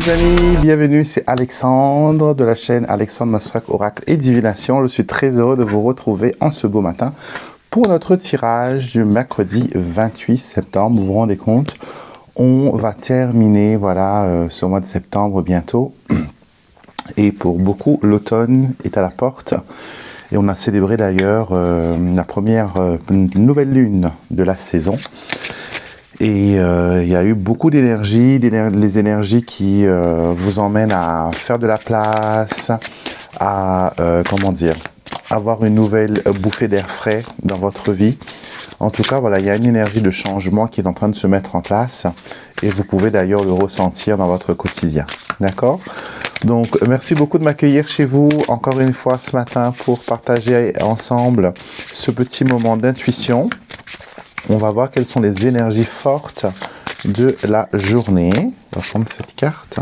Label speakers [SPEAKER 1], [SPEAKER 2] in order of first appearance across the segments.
[SPEAKER 1] mes amis, bienvenue, c'est Alexandre de la chaîne Alexandre Mostrak Oracle et Divination. Je suis très heureux de vous retrouver en ce beau matin pour notre tirage du mercredi 28 septembre. Vous vous rendez compte, on va terminer voilà, ce mois de septembre bientôt. Et pour beaucoup, l'automne est à la porte. Et on a célébré d'ailleurs la première nouvelle lune de la saison. Et il y a eu beaucoup d'énergie, les énergies qui vous emmènent à faire de la place, à, comment dire, avoir une nouvelle bouffée d'air frais dans votre vie. En tout cas, voilà, il y a une énergie de changement qui est en train de se mettre en place. Et vous pouvez d'ailleurs le ressentir dans votre quotidien. D'accord ? Donc, merci beaucoup de m'accueillir chez vous, encore une fois ce matin, pour partager ensemble ce petit moment d'intuition. On va voir quelles sont les énergies fortes de la journée. On va prendre cette carte.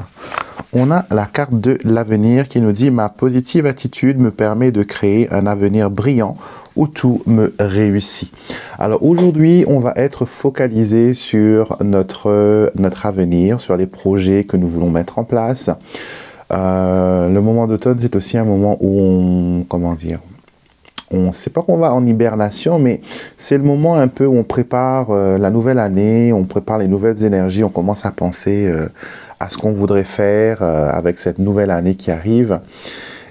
[SPEAKER 1] On a la carte de l'avenir qui nous dit « Ma positive attitude me permet de créer un avenir brillant où tout me réussit ». Alors aujourd'hui, on va être focalisé sur notre avenir, sur les projets que nous voulons mettre en place. Le moment d'automne, c'est aussi un moment où on, comment dire, on ne sait pas qu'on va en hibernation, mais c'est le moment un peu où on prépare la nouvelle année, on prépare les nouvelles énergies, on commence à penser à ce qu'on voudrait faire avec cette nouvelle année qui arrive.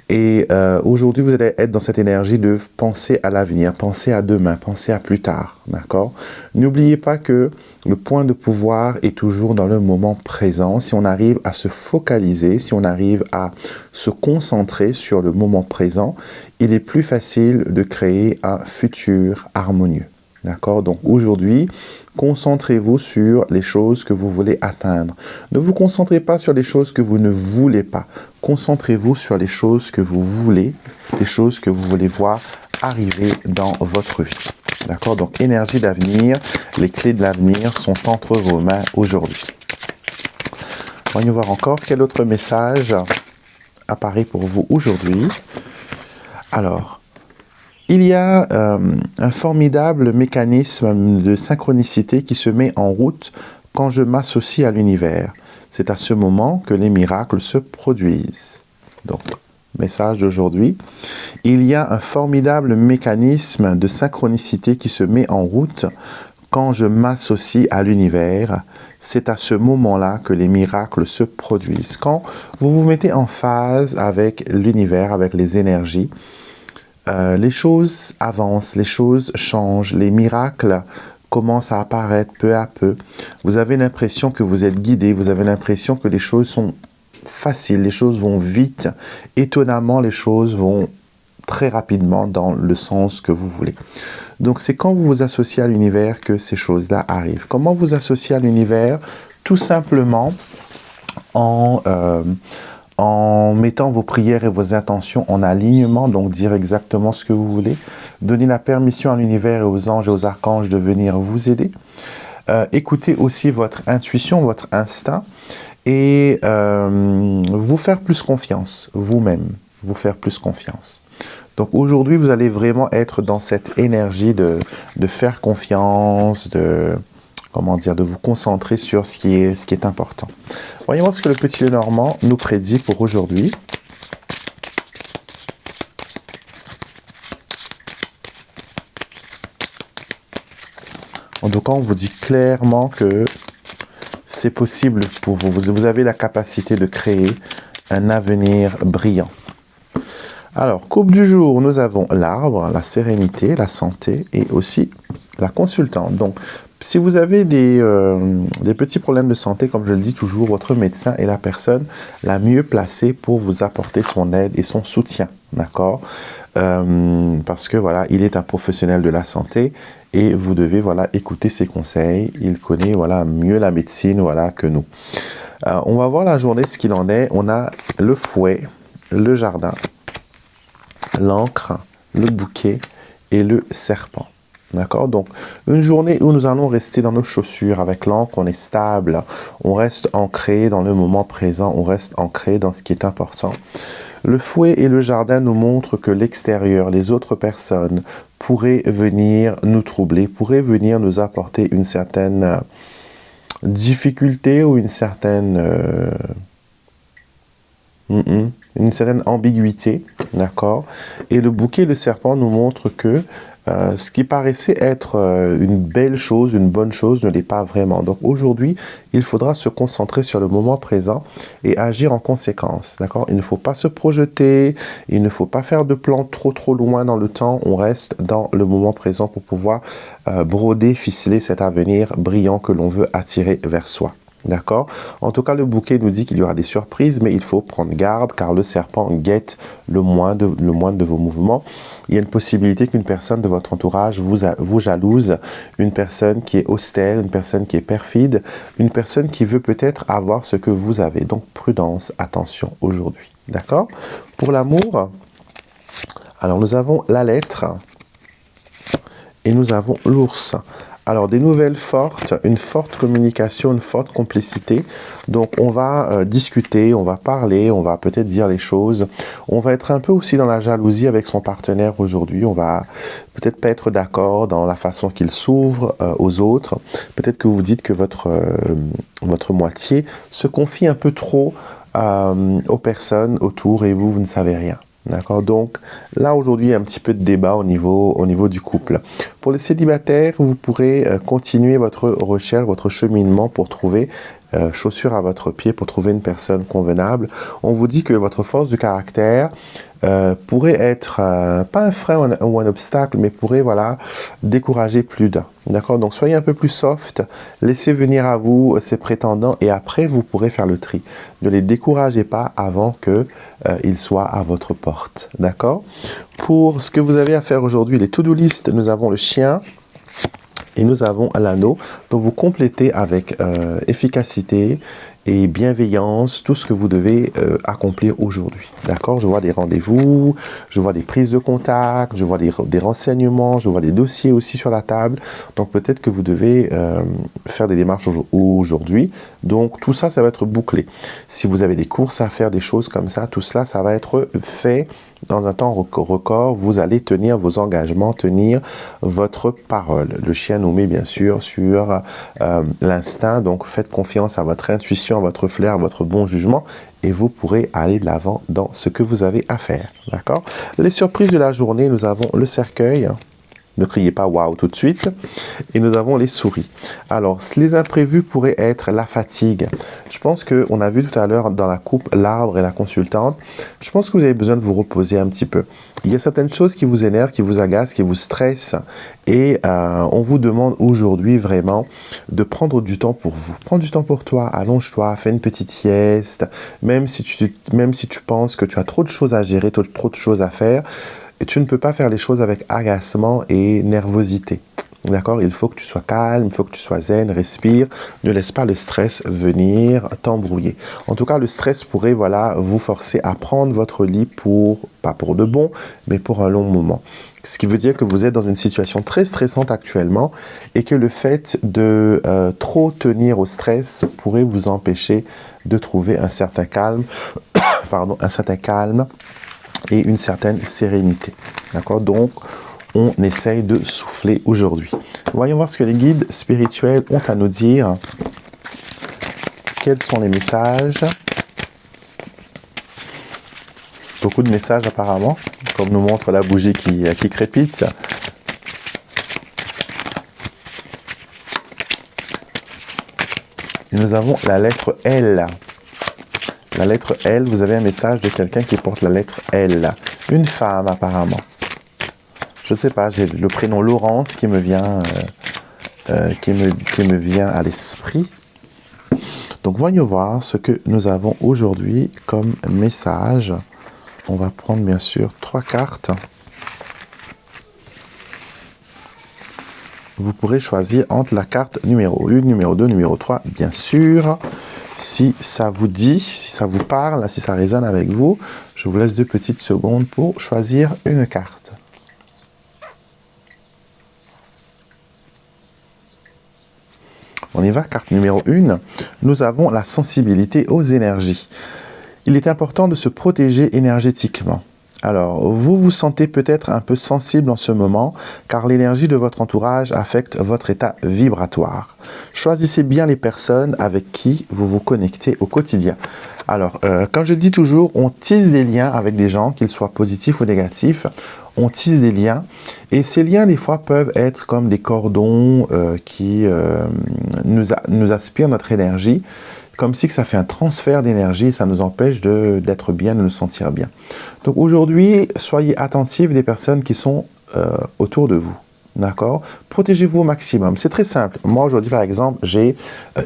[SPEAKER 1] Et aujourd'hui, vous allez être dans cette énergie de penser à l'avenir, penser à demain, penser à plus tard, d'accord? N'oubliez pas que le point de pouvoir est toujours dans le moment présent. Si on arrive à se focaliser, si on arrive à se concentrer sur le moment présent, il est plus facile de créer un futur harmonieux, d'accord? Donc aujourd'hui, concentrez-vous sur les choses que vous voulez atteindre. Ne vous concentrez pas sur les choses que vous ne voulez pas. Concentrez-vous sur les choses que vous voulez, les choses que vous voulez voir arriver dans votre vie. D'accord? Donc, énergie d'avenir, les clés de l'avenir sont entre vos mains aujourd'hui. Voyons voir encore quel autre message apparaît pour vous aujourd'hui. Alors, il y a un formidable mécanisme de synchronicité qui se met en route quand je m'associe à l'univers. C'est à ce moment que les miracles se produisent. Donc, message d'aujourd'hui. Il y a un formidable mécanisme de synchronicité qui se met en route quand je m'associe à l'univers. C'est à ce moment-là que les miracles se produisent. Quand vous vous mettez en phase avec l'univers, avec les énergies, les choses avancent, les choses changent, les miracles commencent à apparaître peu à peu. Vous avez l'impression que vous êtes guidé, vous avez l'impression que les choses sont faciles, les choses vont vite. Étonnamment, les choses vont très rapidement dans le sens que vous voulez. Donc, c'est quand vous vous associez à l'univers que ces choses-là arrivent. Comment vous associer à l'univers? Tout simplement en mettant vos prières et vos intentions en alignement, donc dire exactement ce que vous voulez, donner la permission à l'univers et aux anges et aux archanges de venir vous aider, écoutez aussi votre intuition, votre instinct, et vous faire plus confiance, vous-même, vous faire plus confiance. Donc aujourd'hui, vous allez vraiment être dans cette énergie de faire confiance, comment dire, de vous concentrer sur ce qui est important. Voyons voir ce que le petit Lenormand nous prédit pour aujourd'hui. En tout cas, on vous dit clairement que c'est possible pour vous. Vous avez la capacité de créer un avenir brillant. Alors, coupe du jour, nous avons l'arbre, la sérénité, la santé et aussi la consultante. Donc, si vous avez des petits problèmes de santé, comme je le dis toujours, votre médecin est la personne la mieux placée pour vous apporter son aide et son soutien, d'accord? Parce que voilà, il est un professionnel de la santé et vous devez voilà écouter ses conseils. Il connaît voilà mieux la médecine voilà que nous. On va voir la journée ce qu'il en est. On a le fouet, le jardin, l'encre, le bouquet et le serpent. D'accord? Donc, une journée où nous allons rester dans nos chaussures avec l'encre, on est stable, on reste ancré dans le moment présent, on reste ancré dans ce qui est important. Le fouet et le jardin nous montrent que l'extérieur, les autres personnes, pourraient venir nous troubler, pourraient venir nous apporter une certaine difficulté ou une certaine Une certaine ambiguïté, d'accord? Et le bouquet, le serpent nous montre que ce qui paraissait être une belle chose, une bonne chose, ne l'est pas vraiment. Donc aujourd'hui, il faudra se concentrer sur le moment présent et agir en conséquence, d'accord? Il ne faut pas se projeter, il ne faut pas faire de plans trop loin dans le temps. On reste dans le moment présent pour pouvoir broder, ficeler cet avenir brillant que l'on veut attirer vers soi. D'accord? En tout cas, le bouquet nous dit qu'il y aura des surprises, mais il faut prendre garde car le serpent guette le moindre de vos mouvements. Il y a une possibilité qu'une personne de votre entourage vous jalouse, une personne qui est austère, une personne qui est perfide, une personne qui veut peut-être avoir ce que vous avez. Donc, prudence, attention aujourd'hui. D'accord? Pour l'amour, alors nous avons la lettre et nous avons l'ours. Alors, des nouvelles fortes, une forte communication, une forte complicité. Donc, on va discuter, on va parler, on va peut-être dire les choses. On va être un peu aussi dans la jalousie avec son partenaire aujourd'hui. On va peut-être pas être d'accord dans la façon qu'il s'ouvre aux autres. Peut-être que vous dites que votre moitié se confie un peu trop aux personnes autour et vous ne savez rien. D'accord, donc là aujourd'hui il y a un petit peu de débat au niveau du couple. Pour les célibataires, vous pourrez continuer votre recherche, votre cheminement pour trouver chaussure à votre pied, pour trouver une personne convenable. On vous dit que votre force de caractère pourrait être pas un frein ou un obstacle, mais pourrait décourager plus d'un. D'accord, donc soyez un peu plus soft, laissez venir à vous ces prétendants et après vous pourrez faire le tri. Ne les découragez pas avant que ils soient à votre porte. D'accord. Pour ce que vous avez à faire aujourd'hui, les to-do list, nous avons le chien. Et nous avons l'anneau, donc vous complétez avec efficacité et bienveillance tout ce que vous devez accomplir aujourd'hui. D'accord? Je vois des rendez-vous, je vois des prises de contact, je vois des renseignements, je vois des dossiers aussi sur la table. Donc peut-être que vous devez faire des démarches aujourd'hui. Donc tout ça, ça va être bouclé. Si vous avez des courses à faire, des choses comme ça, tout cela, ça va être fait dans un temps record. Vous allez tenir vos engagements, tenir votre parole. Le chien nous met bien sûr sur l'instinct, donc faites confiance à votre intuition, à votre flair, à votre bon jugement et vous pourrez aller de l'avant dans ce que vous avez à faire. D'accord? Les surprises de la journée, nous avons le cercueil. Ne criez pas waouh tout de suite. Et nous avons les souris. Alors, les imprévus pourraient être la fatigue. Je pense qu'on a vu tout à l'heure dans la coupe l'arbre et la consultante. Je pense que vous avez besoin de vous reposer un petit peu. Il y a certaines choses qui vous énervent, qui vous agacent, qui vous stressent. Et on vous demande aujourd'hui vraiment de prendre du temps pour vous. Prends du temps pour toi, allonge-toi, fais une petite sieste. Même si tu penses que tu as trop de choses à gérer, trop de choses à faire, et tu ne peux pas faire les choses avec agacement et nervosité. D'accord? Il faut que tu sois calme, il faut que tu sois zen, respire. Ne laisse pas le stress venir t'embrouiller. En tout cas, le stress pourrait vous forcer à prendre votre lit pas pour de bon, mais pour un long moment. Ce qui veut dire que vous êtes dans une situation très stressante actuellement et que le fait de trop tenir au stress pourrait vous empêcher de trouver un certain calme, et une certaine sérénité. D'accord? Donc, on essaye de souffler aujourd'hui. Voyons voir ce que les guides spirituels ont à nous dire. Quels sont les messages? Beaucoup de messages apparemment, comme nous montre la bougie qui crépite. Et nous avons la lettre L. La lettre L, vous avez un message de quelqu'un qui porte la lettre L. Une femme, apparemment. Je ne sais pas, j'ai le prénom Laurence qui me vient, à l'esprit. Donc, voyons voir ce que nous avons aujourd'hui comme message. On va prendre, bien sûr, 3 cartes. Vous pourrez choisir entre la carte numéro 1, numéro 2, numéro 3, bien sûr. Si ça vous dit, si ça vous parle, si ça résonne avec vous, je vous laisse 2 petites secondes pour choisir une carte. On y va, carte numéro 1. Nous avons la sensibilité aux énergies. Il est important de se protéger énergétiquement. Alors, vous vous sentez peut-être un peu sensible en ce moment, car l'énergie de votre entourage affecte votre état vibratoire. Choisissez bien les personnes avec qui vous vous connectez au quotidien. Alors, comme je le dis toujours, on tisse des liens avec des gens, qu'ils soient positifs ou négatifs. On tisse des liens. Et ces liens, des fois, peuvent être comme des cordons qui nous aspirent notre énergie. Comme si que ça fait un transfert d'énergie, ça nous empêche d'être bien, de nous sentir bien. Donc aujourd'hui, soyez attentifs des personnes qui sont autour de vous. D'accord? Protégez-vous au maximum. C'est très simple. Moi, aujourd'hui, par exemple, j'ai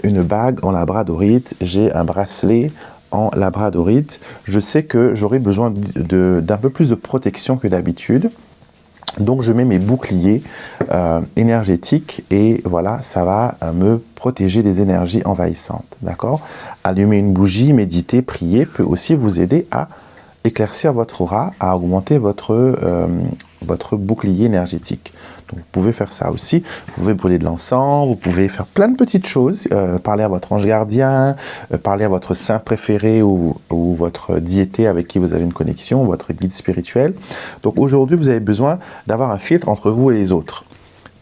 [SPEAKER 1] une bague en labradorite, j'ai un bracelet en labradorite. Je sais que j'aurai besoin d'un peu plus de protection que d'habitude. Donc, je mets mes boucliers énergétiques et voilà, ça va me protéger des énergies envahissantes. D'accord? Allumer une bougie, méditer, prier peut aussi vous aider à éclaircir votre aura, à augmenter votre bouclier énergétique. Donc, vous pouvez faire ça aussi. Vous pouvez brûler de l'encens, vous pouvez faire plein de petites choses. Parler à votre ange gardien, parler à votre saint préféré ou votre diété avec qui vous avez une connexion, votre guide spirituel. Donc, aujourd'hui, vous avez besoin d'avoir un filtre entre vous et les autres.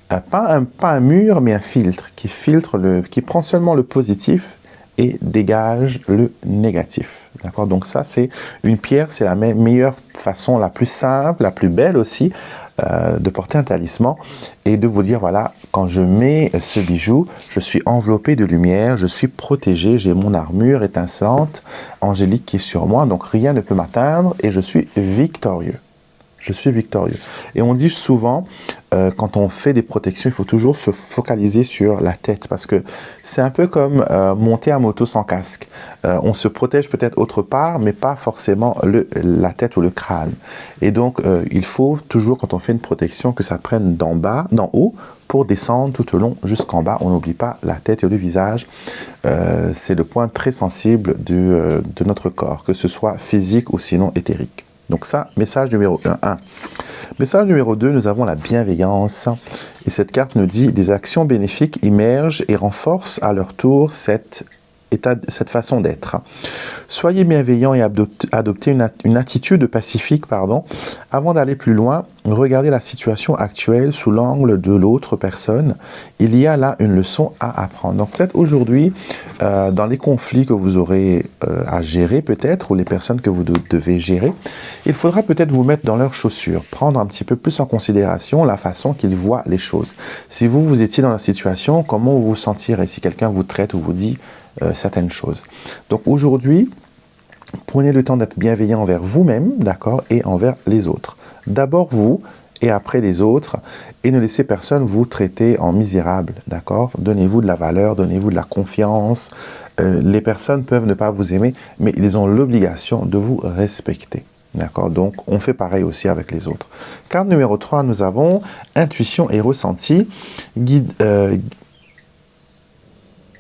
[SPEAKER 1] Pas un mur, mais un filtre qui prend seulement le positif et dégage le négatif. D'accord? Donc ça, c'est une pierre, c'est la meilleure façon, la plus simple, la plus belle aussi, de porter un talisman et de vous dire, voilà, quand je mets ce bijou, je suis enveloppé de lumière, je suis protégé, j'ai mon armure étincelante, angélique qui est sur moi, donc rien ne peut m'atteindre et je suis victorieux. Je suis victorieux. Et on dit souvent, quand on fait des protections, il faut toujours se focaliser sur la tête parce que c'est un peu comme monter à moto sans casque. On se protège peut-être autre part, mais pas forcément la tête ou le crâne. Et donc, il faut toujours, quand on fait une protection, que ça prenne d'en haut, pour descendre tout au long jusqu'en bas. On n'oublie pas la tête et le visage. C'est le point très sensible de notre corps, que ce soit physique ou sinon éthérique. Donc ça, message numéro 1. Message numéro 2, nous avons la bienveillance. Et cette carte nous dit, des actions bénéfiques émergent et renforcent à leur tour cette façon d'être. Soyez bienveillant et adoptez une attitude pacifique, avant d'aller plus loin. Regardez la situation actuelle sous l'angle de l'autre personne. Il y a là une leçon à apprendre. Donc peut-être aujourd'hui, dans les conflits que vous aurez à gérer peut-être, ou les personnes que vous devez gérer, il faudra peut-être vous mettre dans leurs chaussures, prendre un petit peu plus en considération la façon qu'ils voient les choses. Si vous étiez dans la situation, comment vous vous sentirez si quelqu'un vous traite ou vous dit certaines choses. Donc aujourd'hui, prenez le temps d'être bienveillant envers vous-même, d'accord, et envers les autres. D'abord vous, et après les autres, et ne laissez personne vous traiter en misérable, d'accord. Donnez-vous de la valeur, donnez-vous de la confiance. Les personnes peuvent ne pas vous aimer, mais ils ont l'obligation de vous respecter. D'accord? Donc, on fait pareil aussi avec les autres. Carte numéro 3, nous avons intuition et ressenti.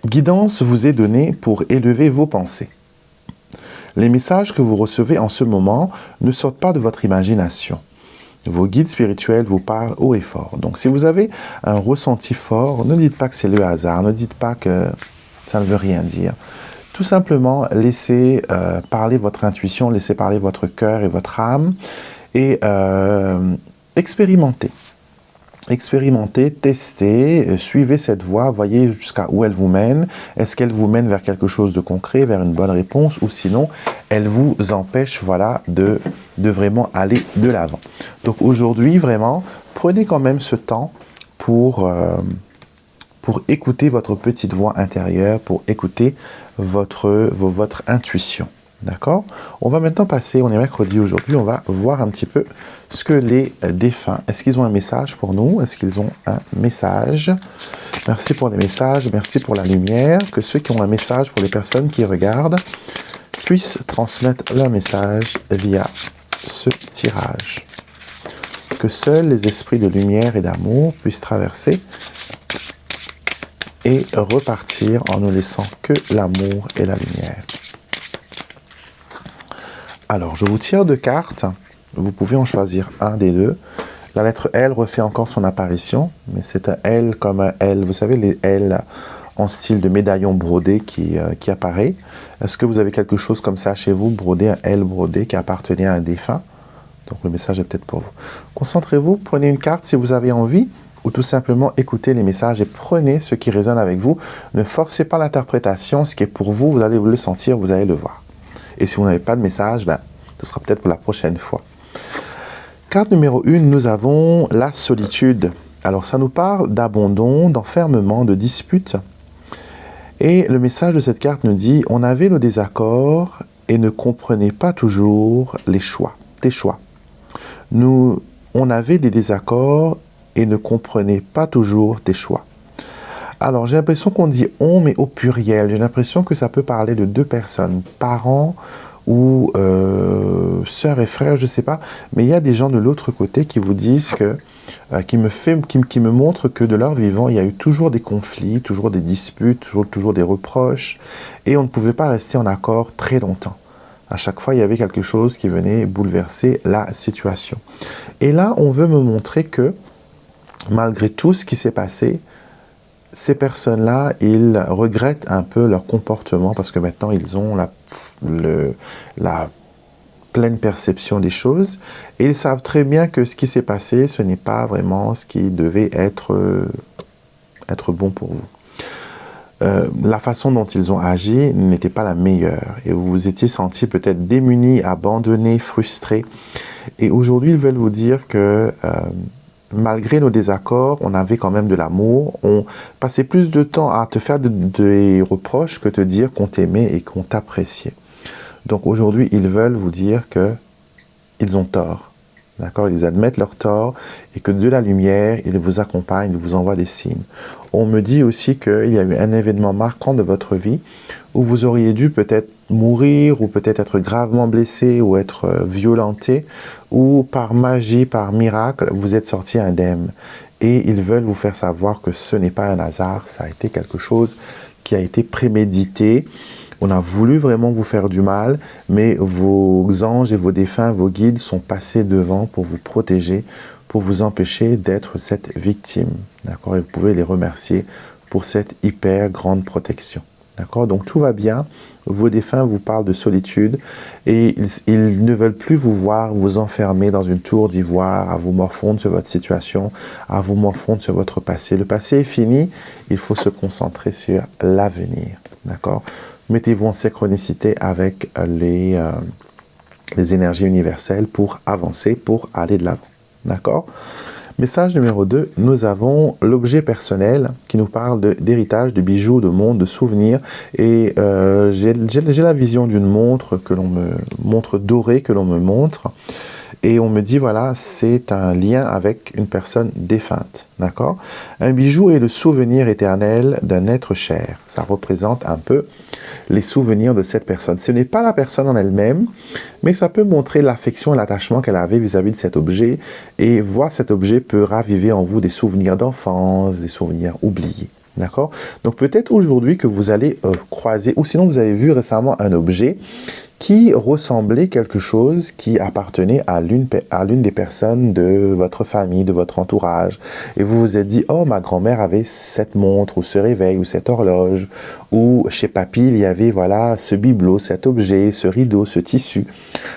[SPEAKER 1] Guidance vous est donnée pour élever vos pensées. Les messages que vous recevez en ce moment ne sortent pas de votre imagination. Vos guides spirituels vous parlent haut et fort. Donc, si vous avez un ressenti fort, ne dites pas que c'est le hasard, ne dites pas que ça ne veut rien dire. Tout simplement, laissez parler votre intuition, laissez parler votre cœur et votre âme et expérimentez. Expérimentez, testez, suivez cette voie, voyez jusqu'à où elle vous mène. Est-ce qu'elle vous mène vers quelque chose de concret, vers une bonne réponse, ou sinon, elle vous empêche, voilà, de vraiment aller de l'avant. Donc aujourd'hui, vraiment, prenez quand même ce temps pour écouter votre petite voix intérieure, pour écouter votre intuition. D'accord? On va maintenant passer, on est mercredi aujourd'hui, on va voir un petit peu ce que les défunts, est-ce qu'ils ont un message pour nous? Est-ce qu'ils ont un message? Merci pour les messages, merci pour la lumière. Que ceux qui ont un message pour les personnes qui regardent puissent transmettre leur message via ce tirage. Que seuls les esprits de lumière et d'amour puissent traverser et repartir en ne laissant que l'amour et la lumière. Alors, je vous tire 2 cartes. Vous pouvez en choisir un des deux. La lettre L refait encore son apparition, mais c'est un L comme un L. Vous savez, les L en style de médaillon brodé qui apparaît. Est-ce que vous avez quelque chose comme ça chez vous, brodé, un L brodé qui appartenait à un défunt? Donc, le message est peut-être pour vous. Concentrez-vous, prenez une carte si vous avez envie, ou tout simplement écoutez les messages et prenez ce qui résonne avec vous. Ne forcez pas l'interprétation. Ce qui est pour vous, vous allez le sentir, vous allez le voir. Et si vous n'avez pas de message, ben, ce sera peut-être pour la prochaine fois. Carte numéro 1, nous avons la solitude. Alors ça nous parle d'abandon, d'enfermement, de dispute. Et le message de cette carte nous dit, on avait nos désaccords et ne comprenait pas toujours tes choix. On avait des désaccords et ne comprenait pas toujours tes choix. Alors, j'ai l'impression qu'on dit « on », mais au pluriel. J'ai l'impression que ça peut parler de deux personnes, parents ou sœurs et frères, je ne sais pas. Mais il y a des gens de l'autre côté qui vous disent que, qui me montrent que de leur vivant, il y a eu toujours des conflits, toujours des disputes, toujours des reproches. Et on ne pouvait pas rester en accord très longtemps. À chaque fois, il y avait quelque chose qui venait bouleverser la situation. Et là, on veut me montrer que, malgré tout ce qui s'est passé, ces personnes-là, ils regrettent un peu leur comportement parce que maintenant, ils ont la pleine perception des choses et ils savent très bien que ce qui s'est passé, ce n'est pas vraiment ce qui devait être bon pour vous. La façon dont ils ont agi n'était pas la meilleure et vous vous étiez senti peut-être démunis, abandonnés, frustrés. Et aujourd'hui, ils veulent vous dire que malgré nos désaccords, on avait quand même de l'amour. On passait plus de temps à te faire des reproches que te dire qu'on t'aimait et qu'on t'appréciait. Donc aujourd'hui, ils veulent vous dire qu'ils ont tort. D'accord? Ils admettent leur tort et que de la lumière, ils vous accompagnent, ils vous envoient des signes. On me dit aussi qu'il y a eu un événement marquant de votre vie où vous auriez dû peut-être mourir ou peut-être être gravement blessé ou être violenté ou par magie, par miracle, vous êtes sorti indemne. Et ils veulent vous faire savoir que ce n'est pas un hasard, ça a été quelque chose qui a été prémédité. On a voulu vraiment vous faire du mal, mais vos anges et vos défunts, vos guides sont passés devant pour vous protéger, pour vous empêcher d'être cette victime. D'accord? Et vous pouvez les remercier pour cette hyper grande protection. D'accord? Donc tout va bien. Vos défunts vous parlent de solitude et ils ne veulent plus vous voir vous enfermer dans une tour d'ivoire, à vous morfondre sur votre situation, à vous morfondre sur votre passé. Le passé est fini, il faut se concentrer sur l'avenir. D'accord? Mettez-vous en synchronicité avec les énergies universelles pour avancer, pour aller de l'avant. D'accord? Message numéro 2, nous avons l'objet personnel qui nous parle d'héritage, de bijoux, de monde, de souvenirs. Et j'ai la vision d'une montre montre dorée que l'on me montre. Et on me dit, voilà, c'est un lien avec une personne défunte, d'accord? Un bijou est le souvenir éternel d'un être cher. Ça représente un peu les souvenirs de cette personne. Ce n'est pas la personne en elle-même, mais ça peut montrer l'affection et l'attachement qu'elle avait vis-à-vis de cet objet. Et voir cet objet peut raviver en vous des souvenirs d'enfance, des souvenirs oubliés. D'accord? Donc peut-être aujourd'hui que vous allez croiser, ou sinon vous avez vu récemment un objet qui ressemblait quelque chose qui appartenait à l'une des personnes de votre famille, de votre entourage. Et vous vous êtes dit, oh, ma grand-mère avait cette montre, ou ce réveil, ou cette horloge, ou chez papy, il y avait, voilà, ce bibelot, cet objet, ce rideau, ce tissu.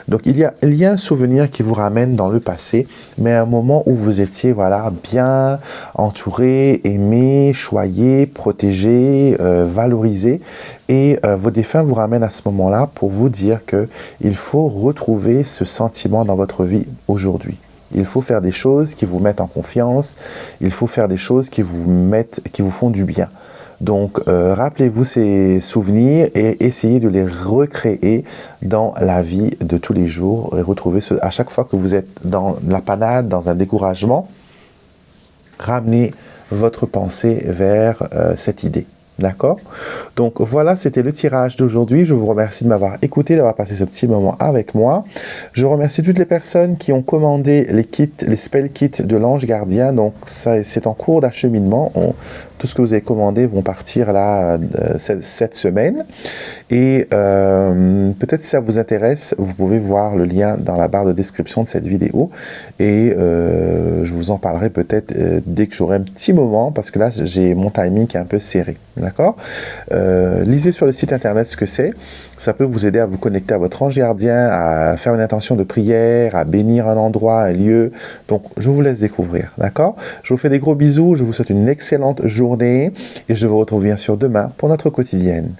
[SPEAKER 1] Donc il y a un souvenir qui vous ramène dans le passé, mais à un moment où vous étiez, voilà, bien entouré, aimé, choyé, protégé, valorisé. Et vos défunts vous ramènent à ce moment-là pour vous dire qu'il faut retrouver ce sentiment dans votre vie aujourd'hui. Il faut faire des choses qui vous mettent en confiance. Il faut faire des choses qui vous font du bien. Donc, rappelez-vous ces souvenirs et essayez de les recréer dans la vie de tous les jours et retrouver à chaque fois que vous êtes dans la panade, dans un découragement, ramenez votre pensée vers cette idée. D'accord? Donc voilà, c'était le tirage d'aujourd'hui. Je vous remercie de m'avoir écouté, d'avoir passé ce petit moment avec moi. Je remercie toutes les personnes qui ont commandé les spell kits de l'ange gardien. Donc c'est en cours d'acheminement. Tout ce que vous avez commandé vont partir là cette semaine. Et peut-être si ça vous intéresse, vous pouvez voir le lien dans la barre de description de cette vidéo. Et je vous en parlerai peut-être dès que j'aurai un petit moment, parce que là, j'ai mon timing qui est un peu serré. D'accord? Lisez sur le site internet ce que c'est. Ça peut vous aider à vous connecter à votre ange gardien, à faire une intention de prière, à bénir un endroit, un lieu. Donc, je vous laisse découvrir. D'accord? Je vous fais des gros bisous. Je vous souhaite une excellente journée. Et je vous retrouve bien sûr demain pour notre quotidienne.